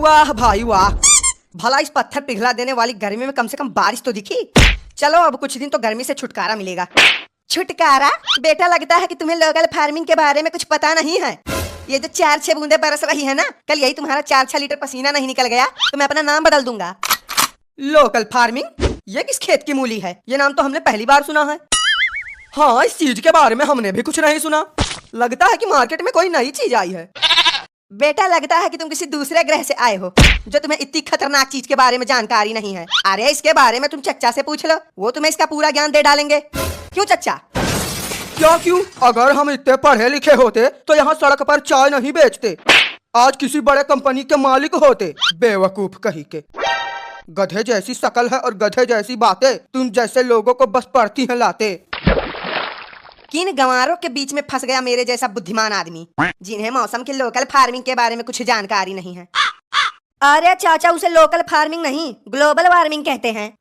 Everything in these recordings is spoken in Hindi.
वाह भाई वाह, भला इस पत्थर पिघला देने वाली गर्मी में कम से कम बारिश तो दिखी। चलो अब कुछ दिन तो गर्मी से छुटकारा मिलेगा। छुटकारा? बेटा लगता है कि तुम्हें लोकल फार्मिंग के बारे में कुछ पता नहीं है। ये जो 4-6 बूंदे बरस रही है ना, कल यही तुम्हारा 4-6 लीटर पसीना नहीं निकल गया तो मैं अपना नाम बदल दूंगा। Local farming? ये किस खेत की मूली है? ये नाम तो हमने पहली बार सुना है। हाँ, इस चीज के बारे में हमने भी कुछ नहीं सुना। लगता है कि मार्केट में कोई नई चीज आई है। बेटा लगता है कि तुम किसी दूसरे ग्रह से आए हो, जो तुम्हें इतनी खतरनाक चीज के बारे में जानकारी नहीं है। अरे इसके बारे में तुम चच्चा से पूछ लो, वो तुम्हें इसका पूरा ज्ञान दे डालेंगे। क्यों चच्चा? क्या क्यों? अगर हम इतने पढ़े लिखे होते तो यहाँ सड़क पर चाय नहीं बेचते, आज किसी बड़े कंपनी के मालिक होते। बेवकूफ कहीं के। गधे जैसी शकल है और गधे जैसी बातें, तुम जैसे लोगों को बस पढ़ती हैं लाते। किन गंवारों के बीच में फंस गया मेरे जैसा बुद्धिमान आदमी, जिन्हें मौसम की लोकल फार्मिंग के बारे में कुछ जानकारी नहीं है। अरे चाचा, उसे लोकल फार्मिंग नहीं, ग्लोबल वार्मिंग कहते हैं।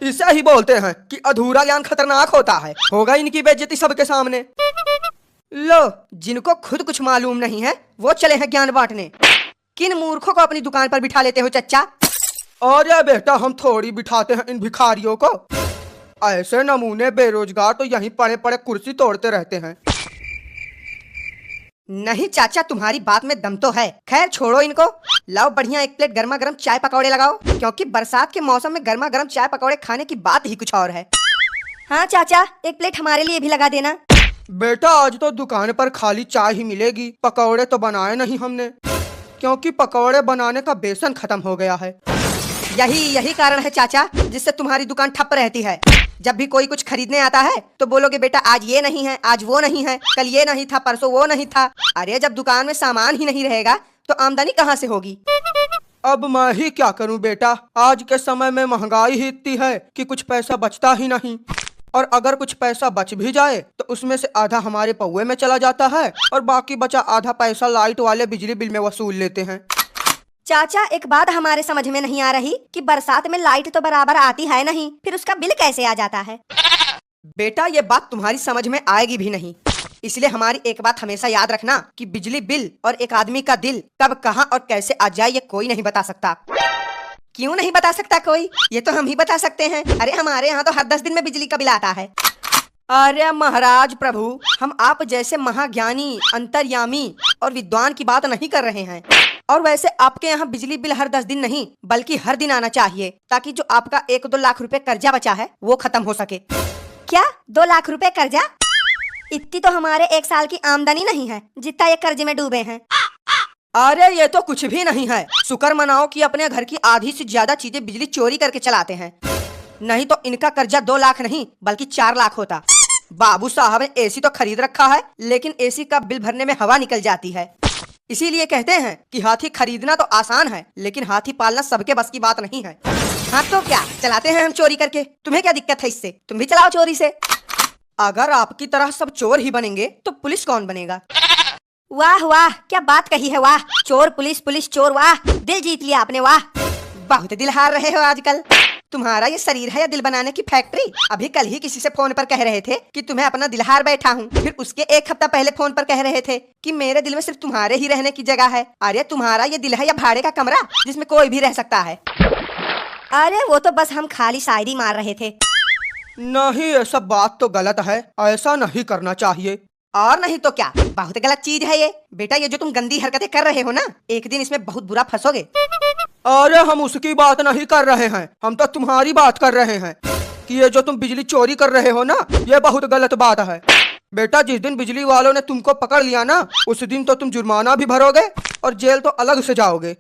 इसे ही बोलते हैं कि अधूरा ज्ञान खतरनाक होता है। होगा इनकी बेइज्जती सबके सामने। लो, जिनको खुद कुछ मालूम नहीं है वो चले हैं ज्ञान बांटने। किन मूर्खों को अपनी दुकान पर बिठा लेते हो चच्चा? अरे बेटा, हम थोड़ी बिठाते हैं इन भिखारियों को। ऐसे नमूने बेरोजगार तो यहीं पड़े पड़े कुर्सी तोड़ते रहते हैं। नहीं चाचा, तुम्हारी बात में दम तो है। खैर छोड़ो इनको, लाओ बढ़िया एक प्लेट गर्मा गर्म चाय पकौड़े लगाओ, क्योंकि बरसात के मौसम में गर्मा गर्म चाय पकौड़े खाने की बात ही कुछ और है। हाँ चाचा, एक प्लेट हमारे लिए भी लगा देना। बेटा, आज तो दुकान पर खाली चाय ही मिलेगी, पकौड़े तो बनाए नहीं हमने, क्योंकि पकौड़े बनाने का बेसन खत्म हो गया है। यही कारण है चाचा, जिससे तुम्हारी दुकान ठप रहती है। जब भी कोई कुछ खरीदने आता है तो बोलोगे बेटा आज ये नहीं है, आज वो नहीं है, कल ये नहीं था, परसों वो नहीं था। अरे जब दुकान में सामान ही नहीं रहेगा तो आमदनी कहाँ से होगी? अब मैं ही क्या करूं बेटा, आज के समय में महंगाई ही इतनी है कि कुछ पैसा बचता ही नहीं, और अगर कुछ पैसा बच भी जाए तो उसमें से आधा हमारे पौए में चला जाता है और बाकी बचा आधा पैसा लाइट वाले बिजली बिल में वसूल लेते हैं। चाचा, एक बात हमारे समझ में नहीं आ रही कि बरसात में लाइट तो बराबर आती है नहीं, फिर उसका बिल कैसे आ जाता है? बेटा, ये बात तुम्हारी समझ में आएगी भी नहीं, इसलिए हमारी एक बात हमेशा याद रखना कि बिजली बिल और एक आदमी का दिल कब, कहां और कैसे आ जाए ये कोई नहीं बता सकता। क्यों नहीं बता सकता कोई? ये तो हम ही बता सकते हैं। अरे हमारे यहाँ तो हर 10 दिन में बिजली का बिल आता है। अरे महाराज प्रभु, हम आप जैसे महाज्ञानी, अंतर्यामी और विद्वान की बात नहीं कर रहे हैं। और वैसे आपके यहाँ बिजली बिल हर 10 दिन नहीं बल्कि हर दिन आना चाहिए, ताकि जो आपका 1-2 लाख रुपए कर्जा बचा है वो खत्म हो सके। क्या 2 लाख रुपए कर्जा? इतनी तो हमारे 1 साल की आमदनी नहीं है जितना ये कर्जे में डूबे हैं। अरे ये तो कुछ भी नहीं है। शुक्र मनाओ कि अपने घर की आधी से ज्यादा चीजें बिजली चोरी करके चलाते हैं, नहीं तो इनका कर्जा 2 लाख नहीं बल्कि 4 लाख होता। बाबू साहब ने एसी तो खरीद रखा है, लेकिन एसी का बिल भरने में हवा निकल जाती है। इसीलिए कहते हैं कि हाथी खरीदना तो आसान है, लेकिन हाथी पालना सबके बस की बात नहीं है। हाँ तो क्या, चलाते हैं हम चोरी करके, तुम्हें क्या दिक्कत है इससे? तुम भी चलाओ चोरी से। अगर आपकी तरह सब चोर ही बनेंगे तो पुलिस कौन बनेगा? वाह वाह, क्या बात कही है, वाह। चोर पुलिस, पुलिस चोर, वाह, दिल जीत लिया आपने, वाह। बहुत दिल हार रहे हो आजकल। तुम्हारा ये शरीर है या दिल बनाने की फैक्ट्री? अभी कल ही किसी से फोन पर कह रहे थे कि तुम्हें अपना दिल हार बैठा हूँ, फिर उसके 1 हफ्ता पहले फोन पर कह रहे थे कि मेरे दिल में सिर्फ तुम्हारे ही रहने की जगह है। अरे तुम्हारा ये दिल है या भाड़े का कमरा जिसमें कोई भी रह सकता है? अरे वो तो बस हम खाली शायरी मार रहे थे। नहीं, ये सब बात तो गलत है, ऐसा नहीं करना चाहिए। और नहीं तो क्या, बहुत गलत चीज है ये। बेटा, ये जो तुम गंदी हरकतें कर रहे हो ना, एक दिन इसमें बहुत बुरा फंसोगे। अरे हम उसकी बात नहीं कर रहे हैं, हम तो तुम्हारी बात कर रहे हैं कि ये जो तुम बिजली चोरी कर रहे हो ना, ये बहुत गलत बात है। बेटा, जिस दिन बिजली वालों ने तुमको पकड़ लिया ना, उस दिन तो तुम जुर्माना भी भरोगे और जेल तो अलग से जाओगे।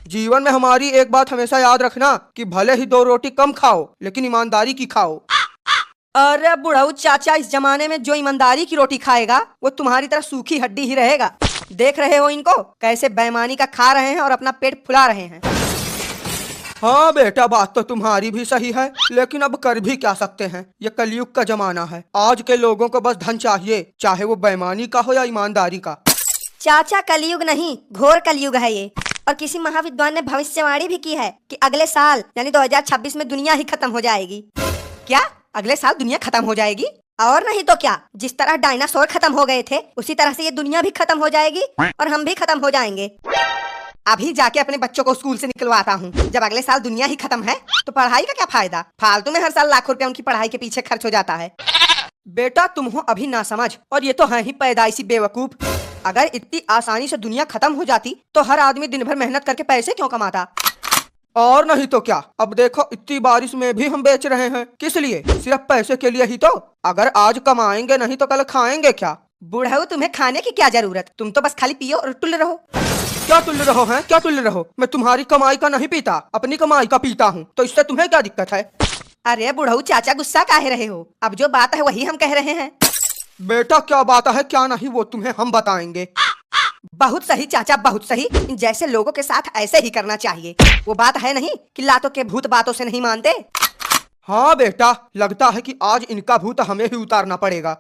जीवन में हमारी एक बात हमेशा याद रखना कि भले ही 2 रोटी कम खाओ, लेकिन ईमानदारी की खाओ। अरे बुढ़ऊ चाचा, इस जमाने में जो ईमानदारी की रोटी खाएगा वो तुम्हारी तरह सूखी हड्डी ही रहेगा। देख रहे हो इनको कैसे बेईमानी का खा रहे हैं और अपना पेट फुला रहे हैं। हाँ बेटा, बात तो तुम्हारी भी सही है, लेकिन अब कर भी क्या सकते हैं, ये कलयुग का जमाना है। आज के लोगों को बस धन चाहिए, चाहे वो बेईमानी का हो या ईमानदारी का। चाचा, कलयुग नहीं, घोर कलयुग है ये। और किसी महाविद्वान ने भविष्यवाणी भी की है कि अगले साल यानी 2026 में दुनिया ही खत्म हो जाएगी। क्या अगले साल दुनिया खत्म हो जाएगी? और नहीं तो क्या, जिस तरह डायनासोर खत्म हो गए थे उसी तरह से ये दुनिया भी खत्म हो जाएगी और हम भी खत्म हो जाएंगे। अभी जाके अपने बच्चों को स्कूल से निकलवाता हूँ। जब अगले साल दुनिया ही खत्म है तो पढ़ाई का क्या फायदा? फालतू में हर साल लाखों रुपया उनकी पढ़ाई के पीछे खर्च हो जाता है। बेटा तुम हो अभी ना समझ, और ये तो है ही पैदाइशी बेवकूफ। अगर इतनी आसानी से दुनिया खत्म हो जाती तो हर आदमी दिन भर मेहनत करके पैसे क्यों कमाता? और नहीं तो क्या, अब देखो इतनी बारिश में भी हम बेच रहे हैं। किस लिए? सिर्फ पैसे के लिए ही तो। अगर आज कमाएंगे नहीं तो कल खाएंगे क्या? बूढ़ऊ तुम्हें खाने की क्या जरूरत, तुम तो बस खाली पियो और टुल रहो। क्या टुल रहो हैं, क्या टुल रहो? मैं तुम्हारी कमाई का नहीं पीता, अपनी कमाई का पीता हूँ। तो इससे तुम्हें क्या दिक्कत है? अरे बुढ़ऊ चाचा गुस्सा काहे रहे हो? अब जो बात है वही हम कह रहे हैं। बेटा क्या बात है क्या नहीं वो तुम्हें हम बताएंगे। बहुत सही चाचा बहुत सही, जैसे लोगों के साथ ऐसे ही करना चाहिए। वो बात है नहीं कि लातों के भूत बातों से नहीं मानते। हाँ बेटा, लगता है कि आज इनका भूत हमें ही उतारना पड़ेगा।